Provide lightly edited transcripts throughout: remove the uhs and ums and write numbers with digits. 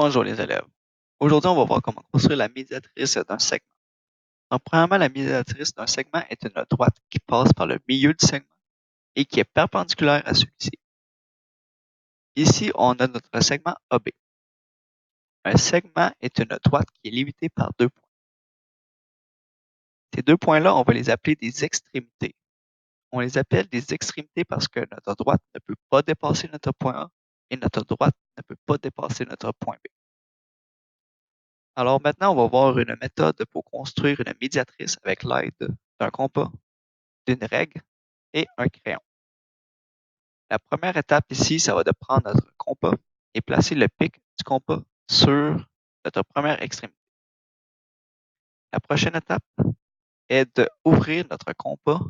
Bonjour les élèves. Aujourd'hui, on va voir comment construire la médiatrice d'un segment. Donc, premièrement, la médiatrice d'un segment est une droite qui passe par le milieu du segment et qui est perpendiculaire à celui-ci. Ici, on a notre segment AB. Un segment est une droite qui est limitée par deux points. Ces deux points-là, on va les appeler des extrémités. On les appelle des extrémités parce que notre droite ne peut pas dépasser notre point A et notre droite ne peut pas dépasser notre point B. Alors maintenant, on va voir une méthode pour construire une médiatrice avec l'aide d'un compas, d'une règle et un crayon. La première étape ici, ça va de prendre notre compas et placer le pic du compas sur notre première extrémité. La prochaine étape est d'ouvrir notre compas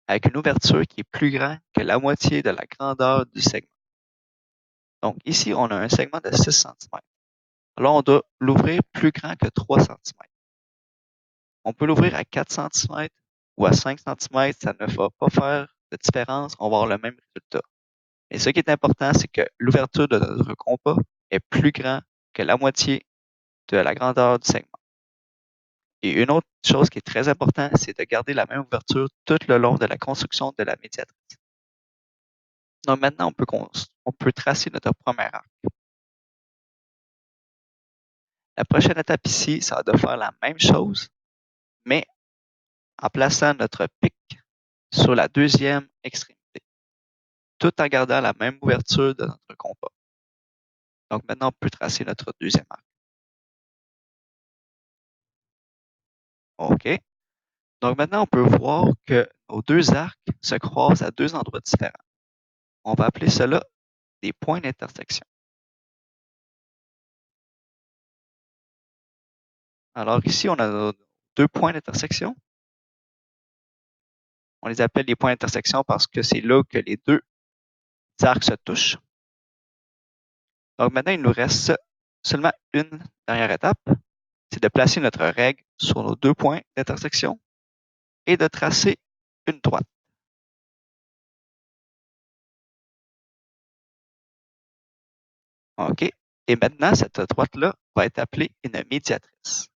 avec une ouverture qui est plus grande que la moitié de la grandeur du segment. Donc ici, on a un segment de 6 cm. Alors, on doit l'ouvrir plus grand que 3 cm. On peut l'ouvrir à 4 cm ou à 5 cm, ça ne va pas faire de différence, on va avoir le même résultat. Mais ce qui est important, c'est que l'ouverture de notre compas est plus grand que la moitié de la grandeur du segment. Et une autre chose qui est très importante, c'est de garder la même ouverture tout le long de la construction de la médiatrice. Donc maintenant, on peut tracer notre premier arc. La prochaine étape ici, ça va de faire la même chose, mais en plaçant notre pic sur la deuxième extrémité, tout en gardant la même ouverture de notre compas. Donc maintenant, on peut tracer notre deuxième arc. OK. Donc maintenant, on peut voir que nos deux arcs se croisent à deux endroits différents. On va appeler cela des points d'intersection. Alors ici, on a nos deux points d'intersection. On les appelle les points d'intersection parce que c'est là que les deux arcs se touchent. Donc maintenant, il nous reste seulement une dernière étape, c'est de placer notre règle sur nos deux points d'intersection et de tracer une droite. OK. Et maintenant, cette droite-là va être appelée une médiatrice.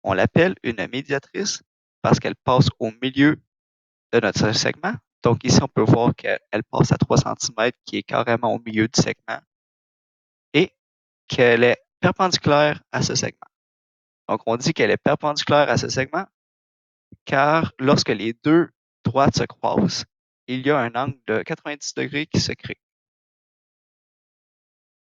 On l'appelle une médiatrice parce qu'elle passe au milieu de notre segment. Donc ici, on peut voir qu'elle passe à 3 cm, qui est carrément au milieu du segment, et qu'elle est perpendiculaire à ce segment. Donc on dit qu'elle est perpendiculaire à ce segment car lorsque les deux droites se croisent, il y a un angle de 90 degrés qui se crée.